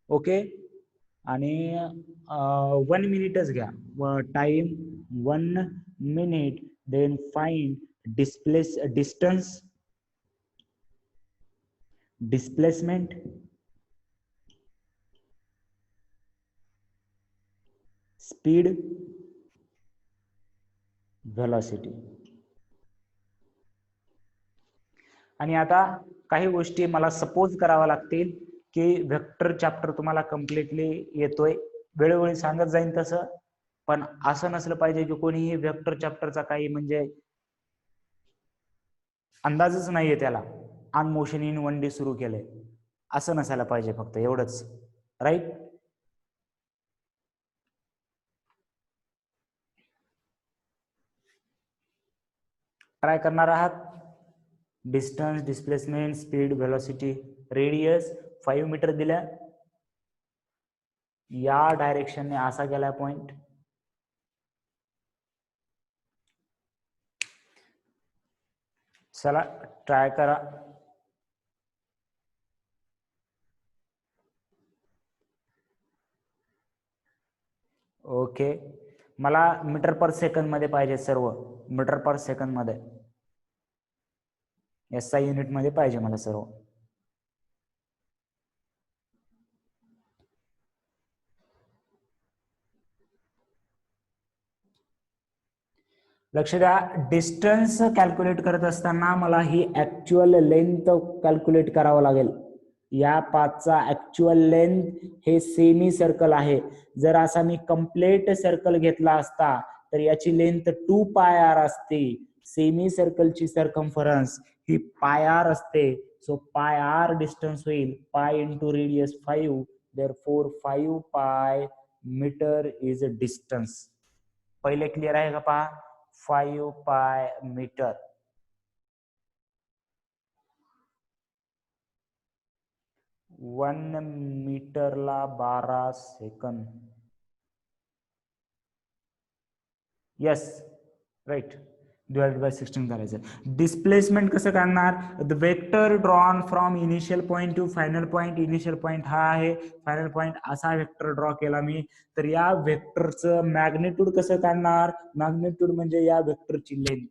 Okay, आणि 1 मिनिटच घ्या, time 1 minute. Then find displacement, speed, velocity. आणि आता काही गोष्टी मला सपोज कराव्या लागतील की व्हेक्टर चॅप्टर तुम्हाला कम्प्लिटली येतोय, वेळोवेळी सांगत जाईन तसं. पण असं नसलं पाहिजे की कोणीही व्हेक्टर चॅप्टरचा काही म्हणजे अंदाजच नाहीये त्याला, ऑन मोशन इन 1D सुरू केलंय, असं नसायला पाहिजे. फक्त एवढंच, राईट. ट्राय करणार आहात. Distance, displacement, speed, velocity, radius 5 metre दिल्या, या डायरेक्शनने असा गेलाय पॉइंट. चला ट्राय करा. ओके, मला मीटर पर सेकंड मध्ये पाहिजे सर्व, मीटर पर सेकंड मध्ये, SI युनिट मध्ये पाहिजे मला सर्व. लक्ष द्या, डिस्टन्स कॅल्क्युलेट करत असताना मला ही ऍक्च्युअल लेंथ कॅल्क्युलेट करावं लागेल. या पाथचा ऍक्च्युअल लेंथ हे सेमी सर्कल आहे. जर असा मी कम्प्लीट सर्कल घेतला असता तर याची लेंथ 2πr असते. सेमी सर्कलची सर्कम्फरन्स ही πr असते. सो πr डिस्टन्स होईल, pi into radius 5, therefore 5 pi metre is distance. पहिले क्लिअर आहे का? पहा, 5 पाय मीटर. 1 मीटरला 12 second. Yes, right. Divide by 16 करायचं. डिस्प्लेसमेंट कसं करणार? The vector drawn from initial point to final point. Initial point हा आहे, फायनल पॉइंट असा वेक्टर ड्रॉ केला मी. तर या वेक्टरचं मॅग्निट्यूड कसं काढणार? मॅग्निट्यूड म्हणजे या वेक्टरची लेंथ.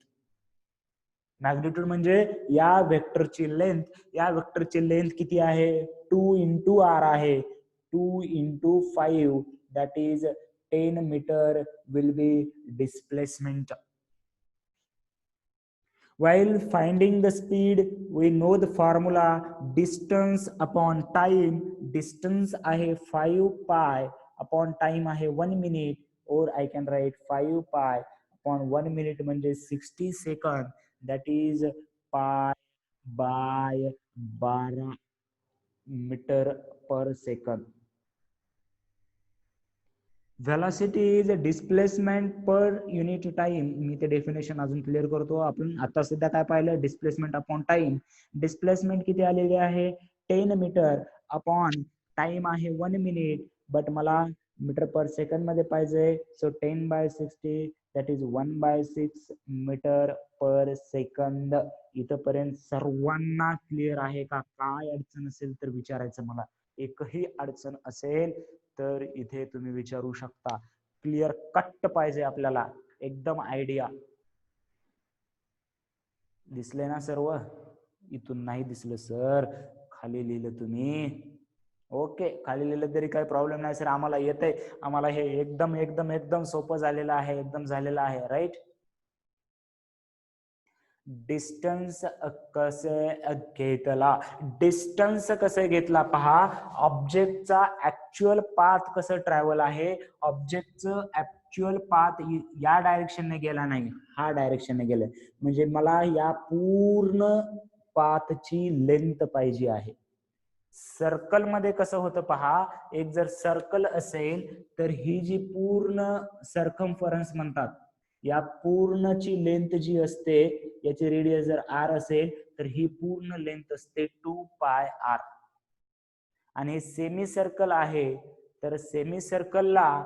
मॅग्निट्यूड म्हणजे या वेक्टरची लेंथ. या वेक्टरची लेंथ किती आहे? 2 इंटू r आहे. 2 into 5, that is 10 metre will be displacement. While finding the speed, we know the formula distance upon time. Distance आहे 5 pi upon time आहे 1 minute, or I can write 5 pi upon 1 minute म्हणजे 60 second. That is pi by 12 metre per second. Velocity is a displacement per unit time. मी ते definition अजून clear करतो. आपण आता सध्या काय पाहिलं? Displacement upon time. डिस्प्लेसमेंट किती आलेली आहे? 10 मीटर अपॉन टाइम आहे 1 मिनिट, बट मला मीटर पर सेकंड मध्ये पाहिजे. So 10 by 60, that is 1/6 metre per second. इथपर्यंत सर्वांना क्लिअर आहे का? काय अडचण असेल तर विचारायचं मला. एकही अडचण असेल तर इथे तुम्ही विचारू शकता. क्लिअर कट पाहिजे आपल्याला, एकदम आयडिया. दिसले ना सर्व? इथून नाही दिसलं सर, खाली लिहिलं तुम्ही. ओके, खाली लिहिलं तरी काही प्रॉब्लेम नाही सर, आम्हाला येतंय. आम्हाला हे एकदम एकदम एकदम सोपं झालेलं आहे, एकदम झालेलं आहे, राईट. डिस्टन्स कसे घेतला, डिस्टन्स कसे घेतला पहा, ऑब्जेक्टचा ऍक्च्युअल पाथ कसं ट्रॅव्हल आहे, ऑब्जेक्टचं ऍक्च्युअल पाथ या डायरेक्शनने गेला नाही, हा डायरेक्शनने गेलाय, म्हणजे मला या पूर्ण पाथची लेंथ पाहिजे आहे. सर्कल मध्ये कसं होतं पहा, एक जर सर्कल असेल तर ही जी पूर्ण सर्कम्फरन्स म्हणतात, या पूर्णची लेंथ जी असते, याची रेडियस जर r असेल तर ही पूर्ण लेंथ असते 2πr. आणि सेमी सर्कल आहे तर सेमी सर्कलला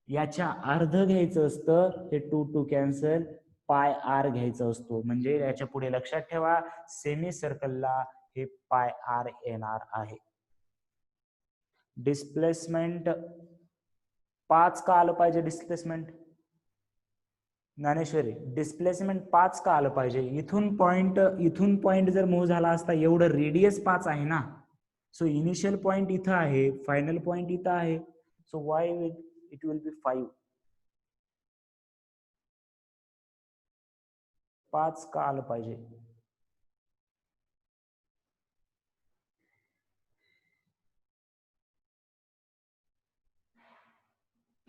याच्या अर्ध घ्यायचं असतं, हे 2 2 कॅन्सल, πr घ्यायचं असतो. म्हणजे याच्या पुढे लक्षात ठेवा, सेमी सर्कलला हे πr येणार आहे. डिस्प्लेसमेंट 5 का आलं पाहिजे, डिस्प्लेसमेंट ज्ञानेश्वरी, डिस्प्लेसमेंट 5 का आलं पाहिजे, इथून पॉइंट जर मूव्ह झाला असता, एवढं रेडियस 5 आहे ना, सो इनिशियल पॉइंट इथं आहे, फायनल पॉइंट इथं आहे, so why it will be 5. 5 का आलं पाहिजे.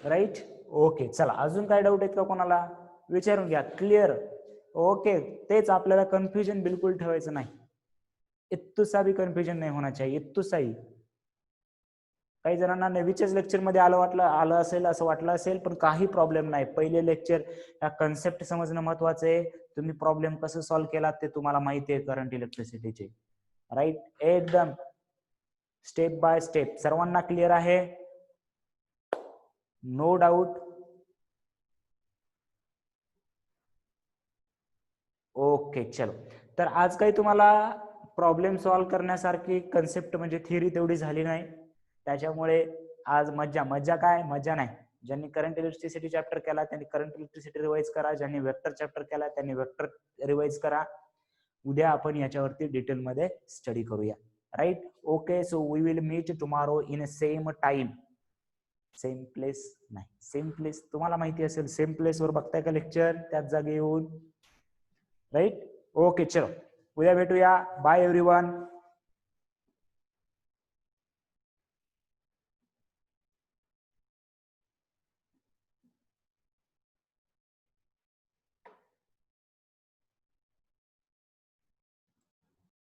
राईट. ओके, चला अजून काय डाऊट आहेत का कोणाला, विचारून घ्या. क्लिअर. ओके, तेच आपल्याला कन्फ्युजन बिलकुल ठेवायचं नाही, इत्तुसा भी कन्फ्युजन नाही होना चाहिए, इत्तुसाही. काही जणांना नवीच्याच लेक्चर मध्ये आलं असेल, असं वाटलं असेल, पण काही प्रॉब्लेम नाही. पहिले लेक्चर या कन्सेप्ट समजणं महत्वाचं आहे. तुम्ही प्रॉब्लेम कसं सॉल्व्ह केला ते तुम्हाला माहिती आहे करंट इलेक्ट्रिसिटीचे. राईट, एकदम स्टेप बाय स्टेप. सर्वांना क्लिअर आहे, नो डाऊट. ओके, चलो. तर आज काही तुम्हाला प्रॉब्लेम सॉल्व्ह करण्यासारखी कन्सेप्ट म्हणजे थिअरी तेवढी झाली नाही, त्याच्यामुळे आज मज्जा काय, मज्जा नाही. ज्यांनी करंट इलेक्ट्रिसिटी चॅप्टर केला त्यांनी करंट इलेक्ट्रिसिटी रिवाइज करा, ज्यांनी वेक्टर चॅप्टर केला त्यांनी वेक्टर रिवाइज करा. उद्या आपण याच्यावरती डिटेलमध्ये स्टडी करूया. Right. Okay, so we will meet tomorrow in same time, same place नाही, सेम प्लेस तुम्हाला माहिती असेल, सेम प्लेस वर बघताय का लेक्चर, त्याच जागी येऊन. राईट. ओके, चलो उद्या भेटूया. Bye everyone.